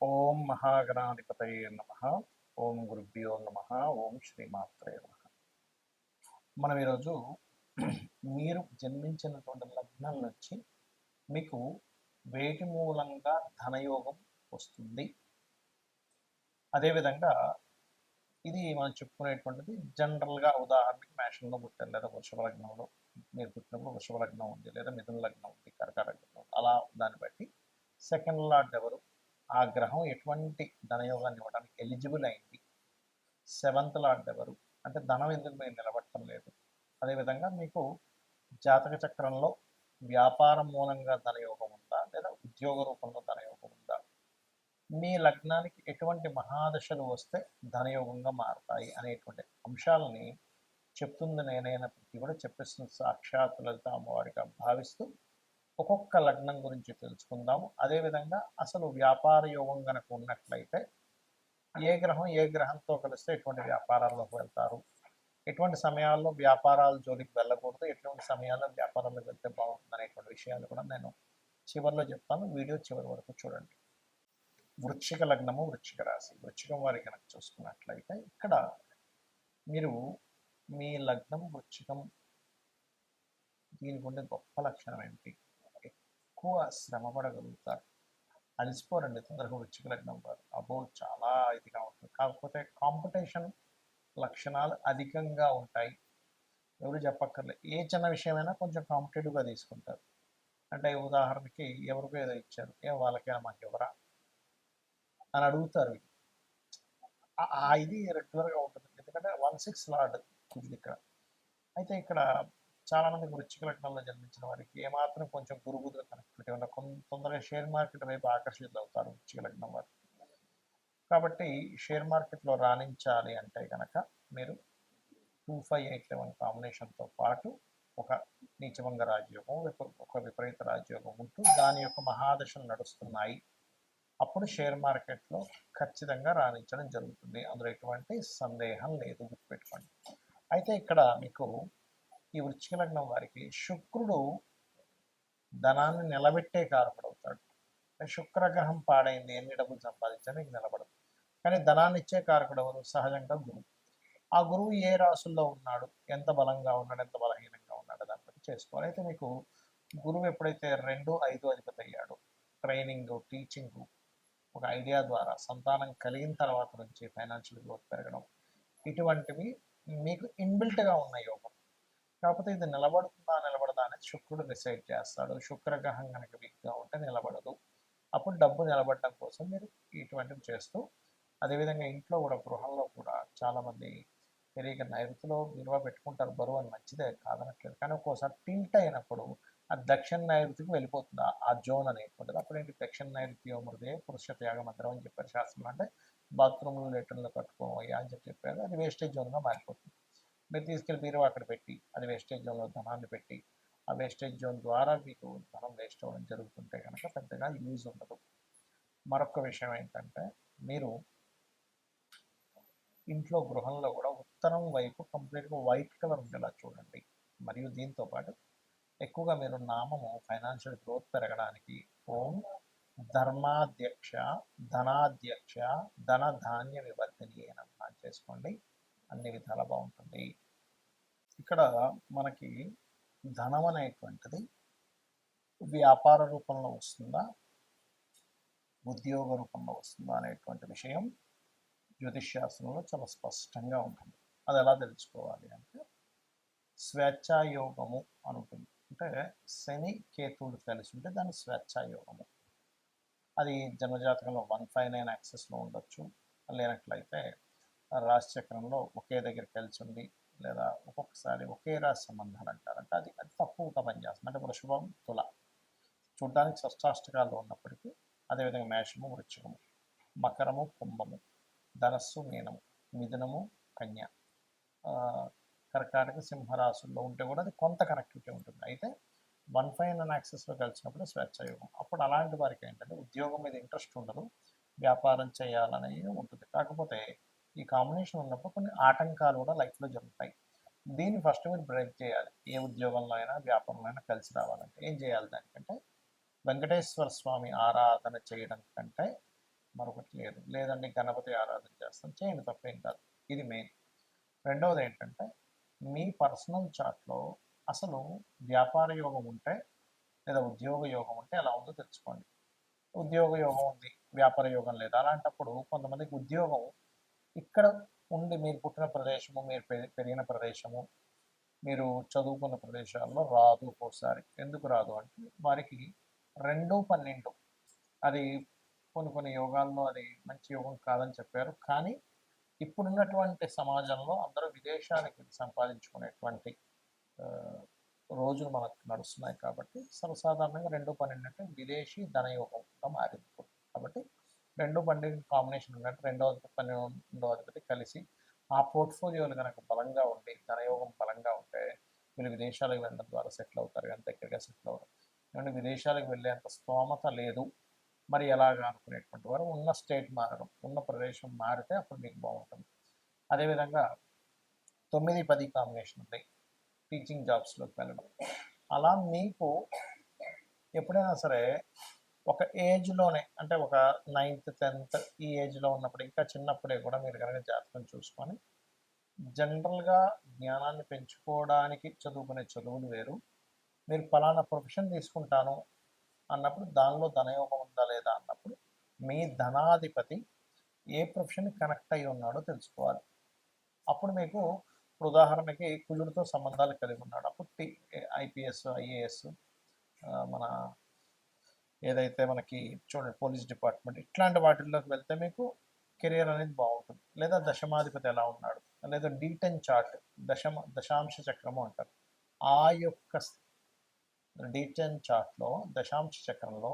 ఓం మహాగణాధిపతయే నమః. ఓం గురుభ్యో నమః. ఓం శ్రీమాత్రే నమః. మనం ఈరోజు మీరు జన్మించినటువంటి లగ్నం నుంచి మీకు వేటి మూలంగా ధనయోగం వస్తుంది, అదేవిధంగా ఇది మనం చెప్పుకునేటువంటిది జనరల్గా. ఉదాహరణకి మేషంలో పుట్టారు, లేదా వృషభ లగ్నంలో మీరు పుట్టినప్పుడు వృషభ లగ్నం ఉంది, లేదా మిథున లగ్నం ఉంది, కర్కాటక లగ్నం ఉంది. అలా దాన్ని బట్టి సెకండ్ లార్డ్ ఎవరు, ఆ గ్రహం ఎటువంటి ధనయోగాన్ని ఇవ్వడానికి ఎలిజిబుల్ అయింది, సెవెంత్ లార్డ్ ఎవరు, అంటే ధనం ఎందుకు మీరు నిలబడటం లేదు, అదేవిధంగా మీకు జాతక చక్రంలో వ్యాపారం మూలంగా ధనయోగం ఉందా, లేదా ఉద్యోగ రూపంలో ధనయోగం ఉందా, మీ లగ్నానికి ఎటువంటి మహాదశలు వస్తే ధనయోగంగా మారతాయి అనేటువంటి అంశాలని చెప్తుంది నేనైనప్పటికీ కూడా చెప్పేస్తున్న సాక్షాత్ లలిత అమ్మవారిగా భావిస్తూ ఒక్కొక్క లగ్నం గురించి తెలుసుకుందాము. అదేవిధంగా అసలు వ్యాపార యోగం కనుక ఉన్నట్లయితే ఏ గ్రహం ఏ గ్రహంతో కలిస్తే ఎటువంటి వ్యాపారాల్లోకి వెళ్తారు, ఎటువంటి సమయాల్లో వ్యాపారాల జోలికి వెళ్ళకూడదు, ఎటువంటి సమయాల్లో వ్యాపారాలకు వెళ్తే బాగుంటుంది అనేటువంటి విషయాలు కూడా నేను చివరిలో చెప్తాను. వీడియో చివరి వరకు చూడండి. వృశ్చిక లగ్నము, వృశ్చిక రాశి. వృశ్చికం వారి కనుక చూసుకున్నట్లయితే ఇక్కడ మీరు మీ లగ్నం వృశ్చికం, దీనికి ఉండే గొప్ప లక్షణం ఏంటి, ఎక్కువ శ్రమ పడగలుగుతారు, అలసిపోరండి తొందరగా వృశ్చిక లగ్నం వారు. అబ్బో చాలా ఇదిగా ఉంటుంది. కాకపోతే కాంపిటీషన్ లక్షణాలు అధికంగా ఉంటాయి. ఎవరు చెప్పక్కర్లేదు, ఏ చిన్న విషయమైనా కొంచెం కాంపిటేటివ్గా తీసుకుంటారు. అంటే ఉదాహరణకి ఎవరికో ఏదో ఇచ్చారు, వాళ్ళకే మాకు ఎవరా అని అడుగుతారు. ఇది రెగ్యులర్గా ఉంటుంది, ఎందుకంటే 1/6 లార్డ్ కుజుడు ఇక్కడ. అయితే ఇక్కడ చాలామంది వృశ్చిక లగ్నంలో జన్మించిన వారికి ఏమాత్రం కొంచెం గురుగుదుల కనెక్టివిటీ ఉన్న తొందరగా షేర్ మార్కెట్ వైపు ఆకర్షితులు అవుతారు వృశ్చిక లగ్నం వారు. కాబట్టి షేర్ మార్కెట్లో రాణించాలి అంటే కనుక మీరు 2587 కాంబినేషన్తో పాటు ఒక నీచభంగ రాజయోగం, ఒక విపరీత రాజయోగం ఉంటూ దాని యొక్క మహాదశలు నడుస్తున్నాయి. అప్పుడు షేర్ మార్కెట్లో ఖచ్చితంగా రాణించడం జరుగుతుంది, అందులో ఎటువంటి సందేహం లేదు, గుర్తుపెట్టుకోండి. అయితే ఇక్కడ మీకు ఈ వృశ్చిక లగ్నం వారికి శుక్రుడు ధనాన్ని నిలబెట్టే కారకుడవుతాడు. శుక్రగ్రహం పాడైంది, ఎన్ని డబ్బులు సంపాదించాలి మీకు నిలబడదు. కానీ ధనాన్ని ఇచ్చే కారకుడు ఎవరు, సహజంగా గురువు. ఆ గురువు ఏ రాసుల్లో ఉన్నాడు, ఎంత బలంగా ఉన్నాడు, ఎంత బలహీనంగా ఉన్నాడు, దాన్ని బట్టి చేసుకోవాలి. అయితే మీకు గురువు ఎప్పుడైతే 2, 5 అధిపతి అయ్యాడు, ట్రైనింగ్, టీచింగ్, ఒక ఐడియా ద్వారా సంతానం కలిగిన తర్వాత నుంచి ఫైనాన్షియల్ గ్రోత్ పెరగడం, ఇటువంటివి మీకు ఇన్బిల్ట్గా ఉన్న యోగం. కాకపోతే ఇది నిలబడదా అనేది శుక్రుడు డిసైడ్ చేస్తాడు. శుక్రగ్రహం కనుక వీక్గా ఉంటే నిలబడదు. అప్పుడు డబ్బు నిలబడడం కోసం మీరు ఇటువంటివి చేస్తూ, అదేవిధంగా ఇంట్లో కూడా, గృహంలో కూడా చాలామంది తెలియక నైరుతిలో విలువ పెట్టుకుంటారు, బరువు అని మంచిదే కాదనట్లేదు. కానీ ఒక్కోసారి టిల్ట్ అయినప్పుడు ఆ దక్షిణ నైరుతికి వెళ్ళిపోతుంది ఆ జోన్ అనేటువంటిది. అప్పుడు ఏంటి, దక్షిణ నైరుతి మృదే పురుష త్యాగ మంత్రం అని చెప్పారు శాస్త్రంలో. అంటే బాత్రూమ్లో లెటర్లో కట్టుకోవయ్యా అని చెప్పారు. అది వేస్టేజ్ జోన్గా మారిపోతుంది. మీరు తీసుకెళ్ళి బీరువా అక్కడ పెట్టి, అది వేస్టేజ్ జోన్లో ధనాన్ని పెట్టి, ఆ వేస్టేజ్ జోన్ ద్వారా మీకు ధనం వేస్ట్ అవ్వడం జరుగుతుంటే కనుక పెద్దగా యూజ్ ఉండదు. మరొక విషయం ఏంటంటే, మీరు ఇంట్లో గృహంలో కూడా ఉత్తరం వైపు కంప్లీట్గా వైట్ కలర్ ఉండేలా చూడండి. మరియు దీంతోపాటు ఎక్కువగా మీరు నామము ఫైనాన్షియల్ గ్రోత్ పెరగడానికి ఓం ధర్మాధ్యక్ష, ధనాధ్యక్ష, ధన ధాన్య వివర్ధిని అని చేసుకోండి, అన్ని విధాలా బాగుంటుంది. ఇక్కడ మనకి ధనం అనేటువంటిది వ్యాపార రూపంలో వస్తుందా, ఉద్యోగ రూపంలో వస్తుందా అనేటువంటి విషయం జ్యోతిష్శాస్త్రంలో చాలా స్పష్టంగా ఉంటుంది. అది ఎలా తెలుసుకోవాలి అంటే, స్వేచ్ఛాయోగము అని ఉంటుంది. అంటే శని కేతువులు కలిసి ఉంటే దాన్ని స్వేచ్ఛాయోగము. అది జన్మజాతకంలో 159 యాక్సెస్లో ఉండొచ్చు, లేనట్లయితే రాశిచక్రంలో ఒకే దగ్గర కలిసి ఉండి, లేదా ఒక్కొక్కసారి ఒకే రాశి సంబంధాలు అంటారంటే అది తక్కువగా పనిచేస్తుంది. అంటే వృషభం, తుల చూడ్డానికి షష్టాష్టకాల్లో ఉన్నప్పటికీ, అదేవిధంగా మేషము, వృశ్చికము, మకరము, కుంభము, ధనస్సు, మీనము, మిథునము, కన్య, కర్కాటక, సింహరాశుల్లో ఉంటే కూడా అది కొంత కనెక్టివిటీ ఉంటుంది. అయితే 159 యాక్సెస్లో కలిసినప్పుడు స్వేచ్ఛాయోగం. అప్పుడు అలాంటి వారికి ఏంటంటే ఉద్యోగం మీద ఇంట్రెస్ట్ ఉండదు, వ్యాపారం చేయాలనేది ఉంటుంది. కాకపోతే ఈ కాంబినేషన్ ఉన్నప్పుడు కొన్ని ఆటంకాలు కూడా లైఫ్లో జరుగుతాయి. దీన్ని ఫస్ట్ మీరు బ్రేక్ చేయాలి. ఏ ఉద్యోగంలో అయినా వ్యాపారంలో అయినా కలిసి రావాలంటే ఏం చేయాలి, దానికంటే వెంకటేశ్వర స్వామి ఆరాధన చేయడం కంటే మరొకటి లేదు. లేదండి గణపతి ఆరాధన చేస్తాం. చేయండి తప్పేం కాదు. ఇది మెయిన్. రెండవది ఏంటంటే మీ పర్సనల్ చార్ట్‌లో అసలు వ్యాపార యోగం ఉంటే లేదా ఉద్యోగ యోగం ఉంటే ఎలా ఉందో తెలుసుకోండి. ఉద్యోగ యోగం ఉంది, వ్యాపార యోగం లేదు. అలాంటప్పుడు కొంతమందికి ఉద్యోగం ఇక్కడ ఉండి మీరు పుట్టిన ప్రదేశము, మీరు పెరిగిన ప్రదేశము, మీరు చదువుకున్న ప్రదేశాల్లో రాదు ఒక్కోసారి. ఎందుకు రాదు అంటే వారికి 2, 12 అది కొన్ని యోగాల్లో అది మంచి యోగం కాదని చెప్పారు. కానీ ఇప్పుడున్నటువంటి సమాజంలో అందరూ విదేశాలకు సంపాదించుకునేటువంటి రోజులు మనకు నడుస్తున్నాయి కాబట్టి సర్వసాధారణంగా 2, 12 అంటే విదేశీ ధనయోగంగా మారింది. కాబట్టి 2, 12 కాంబినేషన్ ఉన్నట్టు 12వ అధిపతి కలిసి ఆ పోర్ట్ఫోలియోలు కనుక బలంగా ఉండి ధనయోగం బలంగా ఉంటే వీళ్ళు విదేశాలకు వెళ్ళడం ద్వారా సెటిల్ అవుతారు, కానీ దగ్గరగా సెటిల్ అవుతారు. ఎందుకంటే విదేశాలకు వెళ్ళేంత స్తోమత లేదు, మరి ఎలాగా అనుకునేటువంటి వారు ఉన్న స్టేట్ మారడం, ఉన్న ప్రదేశం మారితే అప్పుడు మీకు బాగుంటుంది. అదేవిధంగా 9, 10 కాంబినేషన్ ఉంది టీచింగ్ జాబ్స్లోకి వెళ్ళడం. అలా మీకు ఎప్పుడైనా సరే ఒక ఏజ్లోనే అంటే ఒక 9th 10th ఈ ఏజ్లో ఉన్నప్పుడు ఇంకా చిన్నప్పుడే కూడా మీరు కనుక జాతకం చూసుకొని జనరల్గా జ్ఞానాన్ని పెంచుకోవడానికి చదువుకునే చదువులు వేరు, మీరు ఫలానా ప్రొఫెషన్ తీసుకుంటాను అన్నప్పుడు దానిలో ధనయోగం ఉందా లేదా అన్నప్పుడు మీ ధనాధిపతి ఏ ప్రొఫెషన్ కనెక్ట్ అయి ఉన్నాడో తెలుసుకోవాలి. అప్పుడు మీకు ఉదాహరణకి కుజుడితో సంబంధాలు కలిగి ఉన్నాడు, అప్పుడు ఐపీఎస్ ఐఏఎస్ మన ఏదైతే మనకి చూడండి పోలీస్ డిపార్ట్మెంట్ ఇట్లాంటి వాటిల్లోకి వెళ్తే మీకు కెరియర్ అనేది బాగుంటుంది. లేదా దశమాధిపతి ఎలా ఉన్నాడు, లేదా D10 చార్ట్ దశాంశ చక్రము అంటారు. ఆ యొక్క D10 చార్ట్లో దశాంశ చక్రంలో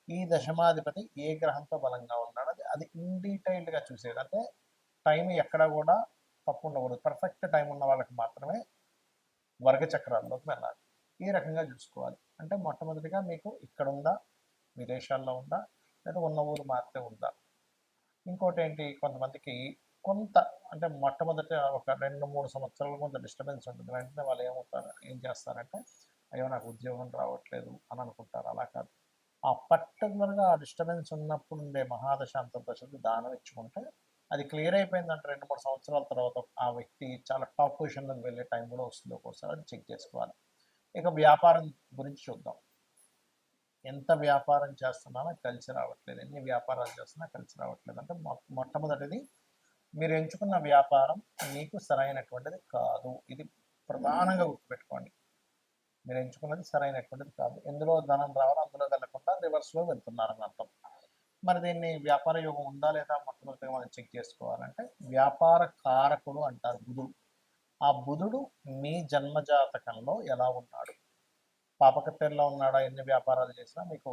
ఈ దశమాధిపతి ఏ గ్రహంతో బలంగా ఉన్నాడు అది ఇన్ డీటెయిల్డ్గా చూసేది. అంటే టైం ఎక్కడా కూడా తప్పు ఉండకూడదు. పర్ఫెక్ట్ టైం ఉన్న వాళ్ళకి మాత్రమే వర్గ చక్రాల్లోకి వెళ్ళాలి. ఈ రకంగా చూసుకోవాలి. అంటే మొట్టమొదటిగా మీకు ఇక్కడ ఉందా, విదేశాల్లో ఉందా, లేదా ఉన్న ఊరు మాత్రమే ఉందా. ఇంకోటి ఏంటి, కొంతమందికి కొంత అంటే మొట్టమొదట ఒక 2-3 సంవత్సరాలు కొంత డిస్టర్బెన్స్ ఉంటుంది. వెంటనే వాళ్ళు ఏం చేస్తారంటే అయ్యో నాకు ఉద్యోగం రావట్లేదు అని అనుకుంటారు. అలా కాదు, ఆ పర్టికులర్గా ఆ డిస్టర్బెన్స్ ఉన్నప్పుడు ఉండే మహాదశ అంతర్దశకు దానం ఇచ్చుకుంటే అది క్లియర్ అయిపోయిందంటే 2-3 సంవత్సరాల తర్వాత ఆ వ్యక్తి చాలా టాప్ పొజిషన్లోకి వెళ్ళే టైం కూడా వస్తుంది. ఒక్కోసారి అది చెక్ చేసుకోవాలి. ఇక వ్యాపారం గురించి చూద్దాం. ఎంత వ్యాపారం చేస్తున్నానో కలిసి రావట్లేదు, ఎన్ని వ్యాపారాలు చేస్తున్నా కలిసి రావట్లేదు. అంటే మొట్టమొదటిది మీరు ఎంచుకున్న వ్యాపారం మీకు సరైనటువంటిది కాదు. ఇది ప్రధానంగా గుర్తుపెట్టుకోండి. మీరు ఎంచుకున్నది సరైనటువంటిది కాదు. ఎందులో ధనం రావాలో అందులో వెళ్ళకుండా రివర్స్లో వెళ్తున్నారని అర్థం. మరి దీన్ని వ్యాపార యోగం ఉందా లేదా మొట్టమొదటిగా మనం చెక్ చేసుకోవాలంటే వ్యాపార కారకుడు అంటారు బుధుడు. ఆ బుధుడు మీ జన్మజాతకంలో ఎలా ఉన్నాడు, పాపకత్తెల్లో ఉన్నాడా, ఎన్ని వ్యాపారాలు చేసినా మీకు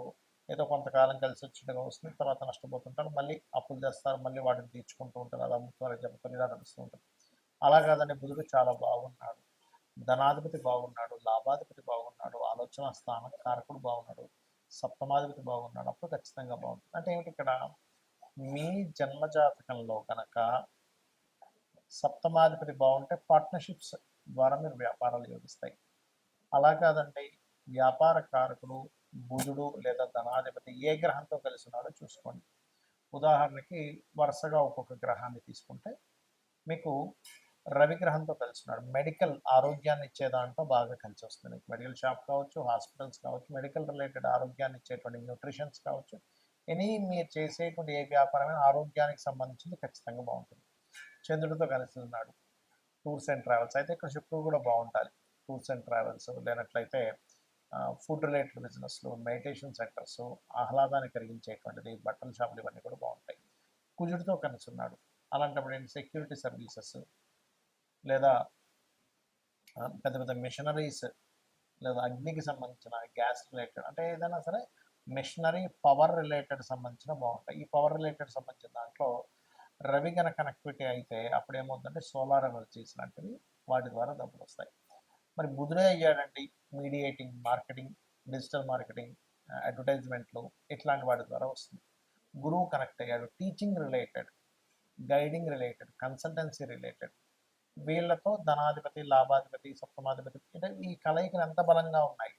ఏదో కొంతకాలం కలిసి వచ్చినట్టుగా వస్తుంది, తర్వాత నష్టపోతుంటారు, మళ్ళీ అప్పులు చేస్తారు, మళ్ళీ వాటిని తీర్చుకుంటూ ఉంటారు, అలా అమ్ముతారు చెప్తారు, ఇలా నడుస్తూ ఉంటుంది. అలా కాదని బుధుడు చాలా బాగున్నాడు, ధనాధిపతి బాగున్నాడు, లాభాధిపతి బాగున్నాడు, ఆలోచన స్థానం కారకుడు బాగున్నాడు, సప్తమాధిపతి బాగున్నాడు, అప్పుడు ఖచ్చితంగా బాగుంటుంది. అంటే ఏమిటి, ఇక్కడ మీ జన్మజాతకంలో కనుక సప్తమాధిపతి బాగుంటే పార్ట్నర్షిప్స్ ద్వారా మీరు వ్యాపారాలు యోగిస్తాయి. అలా కాదండి, వ్యాపార కారకుడు బుధుడు లేదా ధనాధిపతి ఏ గ్రహంతో కలిసి ఉన్నాడో చూసుకోండి. ఉదాహరణకి వరుసగా ఒక్కొక్క గ్రహాన్ని తీసుకుంటే మీకు రవి గ్రహంతో కలిసి ఉన్నాడు, మెడికల్ ఆరోగ్యాన్ని ఇచ్చే దాంట్లో బాగా కలిసి వస్తుంది. మెడికల్ షాప్ కావచ్చు, హాస్పిటల్స్ కావచ్చు, మెడికల్ రిలేటెడ్ ఆరోగ్యాన్ని ఇచ్చేటువంటి న్యూట్రిషన్స్ కావచ్చు, మీరు చేసేటువంటి ఏ వ్యాపారమైన ఆరోగ్యానికి సంబంధించింది ఖచ్చితంగా బాగుంటుంది. చంద్రుడితో కలిసి ఉన్నాడు, టూర్స్ అండ్ ట్రావెల్స్ అయితే ఇక్కడ శుక్రుడు కూడా బాగుంటాలి. టూర్స్ అండ్ ట్రావెల్స్ లేనట్లయితే ఫుడ్ రిలేటెడ్ బిజినెస్లు, మెడిటేషన్ సెంటర్స్, ఆహ్లాదాన్ని కలిగించేటువంటిది బట్టల షాపులు ఇవన్నీ కూడా బాగుంటాయి. కుజుడితో కలిసి ఉన్నాడు, అలాంటప్పుడు ఏంటి సెక్యూరిటీ సర్వీసెస్ లేదా పెద్ద పెద్ద మిషనరీస్ లేదా అగ్నికి సంబంధించిన గ్యాస్ రిలేటెడ్ అంటే ఏదైనా సరే మిషనరీ పవర్ రిలేటెడ్ సంబంధించిన బాగుంటాయి. ఈ పవర్ రిలేటెడ్ సంబంధించిన దాంట్లో రవి కనుక కనెక్టివిటీ అయితే అప్పుడు ఏమవుతుందంటే సోలార్ ఎనర్జీస్ లాంటివి వాటి ద్వారా డబ్బులు వస్తాయి. మరి బుధుడే అయ్యాడండి మీడియేటింగ్, మార్కెటింగ్, డిజిటల్ మార్కెటింగ్, అడ్వర్టైజ్మెంట్లు ఇట్లాంటి వాటి ద్వారా వస్తుంది. గురువు కనెక్ట్ అయ్యాడు teaching related, guiding related, consultancy related, వీళ్ళతో ధనాధిపతి, లాభాధిపతి, సప్తమాధిపతి అంటే ఈ కలయికలు ఎంత బలంగా ఉన్నాయి.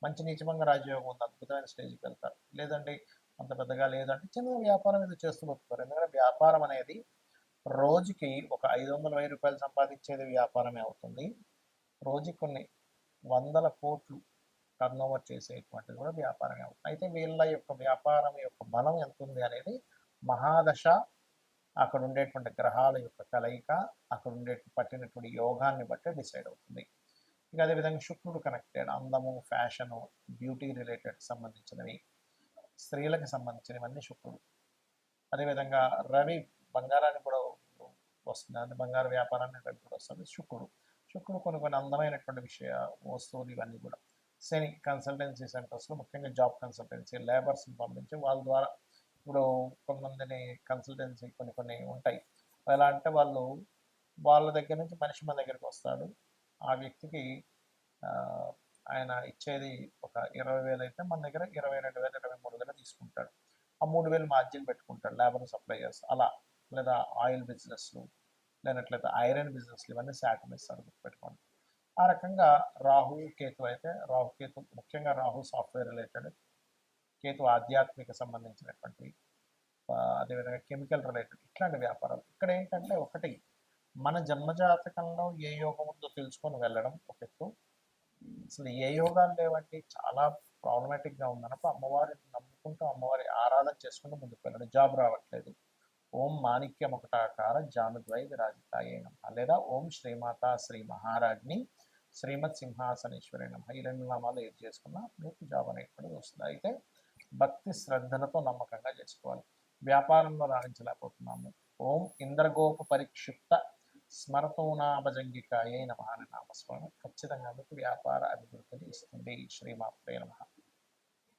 మంచి నీచభంగ రాజయోగం ఉంది, అద్భుతమైన స్టేజ్కి వెళ్తారు. లేదండి అంత పెద్దగా లేదంటే చిన్న వ్యాపారం ఏదో చేస్తూ బతుకుతారు. ఎందుకంటే వ్యాపారం అనేది రోజుకి ఒక 500, 1000 రూపాయలు సంపాదించేది వ్యాపారమే అవుతుంది. రోజుకి కొన్ని వందల కోట్లు టర్నోవర్ చేసేటువంటిది కూడా వ్యాపారమే అవుతుంది. అయితే వీళ్ళ యొక్క వ్యాపారం యొక్క బలం ఎంతుంది అనేది మహాదశ, అక్కడ ఉండేటువంటి గ్రహాల యొక్క కలయిక, అక్కడ పట్టినటువంటి యోగాన్ని బట్టి డిసైడ్ అవుతుంది. ఇక అదేవిధంగా శుక్రుడు కనెక్టెడ్ అందము, ఫ్యాషను, బ్యూటీ రిలేటెడ్ సంబంధించినవి, స్త్రీలకు సంబంధించినవన్నీ శుక్రుడు. అదేవిధంగా రవి బంగారాన్ని కూడా వస్తుంది, అంటే బంగారు వ్యాపారాన్ని రవి కూడా వస్తుంది. శుక్రుడు కొన్ని అందమైనటువంటి వస్తువులు ఇవన్నీ కూడా. శని కన్సల్టెన్సీ సెంటర్స్లో ముఖ్యంగా జాబ్ కన్సల్టెన్సీ, లేబర్స్ని పంపించి వాళ్ళ ద్వారా ఇప్పుడు కొంతమందిని కన్సల్టెన్సీ కొన్ని ఉంటాయి. ఎలా అంటే వాళ్ళ దగ్గర నుంచి మనిషి మన దగ్గరికి వస్తాడు. ఆ వ్యక్తికి ఆయన ఇచ్చేది ఒక 20,000 అయితే మన దగ్గర 22,000, 23,000 తీసుకుంటాడు. ఆ 3,000 మార్జిన్ పెట్టుకుంటాడు లేబర్ సప్లయర్స్ అలా. లేదా ఆయిల్ బిజినెస్లు, లేనట్లయితే ఐరన్ బిజినెస్లు, ఇవన్నీ శాఖమిస్తారు గుర్తుపెట్టుకోండి. ఆ రకంగా రాహు కేతు అయితే రాహుకేతు ముఖ్యంగా రాహు సాఫ్ట్వేర్ రిలేటెడ్, కేతు ఆధ్యాత్మిక సంబంధించినటువంటి, అదేవిధంగా కెమికల్ రిలేటెడ్ ఇట్లాంటి వ్యాపారాలు. ఇక్కడ ఏంటంటే ఒకటి మన జన్మజాతకంలో ఏ యోగం ఉందో తెలుసుకొని వెళ్ళడం ఒక ఎత్తు. అసలు ఏ యోగాలు లేవండి, చాలా ప్రాబ్లమాటిక్గా ఉందన్నప్పుడు అమ్మవారిని నమ్ముకుంటూ అమ్మవారి ఆరాధన చేసుకుంటూ ముందుకు వెళ్ళడం. జాబ్ రావట్లేదు, ఓం మాణిక్యముకుటాకార జానుద్వై విరాజితాయే నమః, లేదా ఓం శ్రీమాత శ్రీ మహారాజ్ని శ్రీమత్ సింహాసనేశ్వరి నమః, ఈ 2 నామాలు ఏది చేసుకున్నా మీకు జాబ్ అనేటువంటిది వస్తుంది. అయితే భక్తి శ్రద్ధలతో నమ్మకంగా చేసుకోవాలి. వ్యాపారంలో రాణించలేకపోతున్నాము, ఓం ఇంద్రగోప పరిక్షిప్త స్మరతోనాభజంగికాయే నమః అనే నామస్మరణ ఖచ్చితంగా మీకు వ్యాపార అభివృద్ధిని ఇస్తుంది. శ్రీమాత్రే నమః.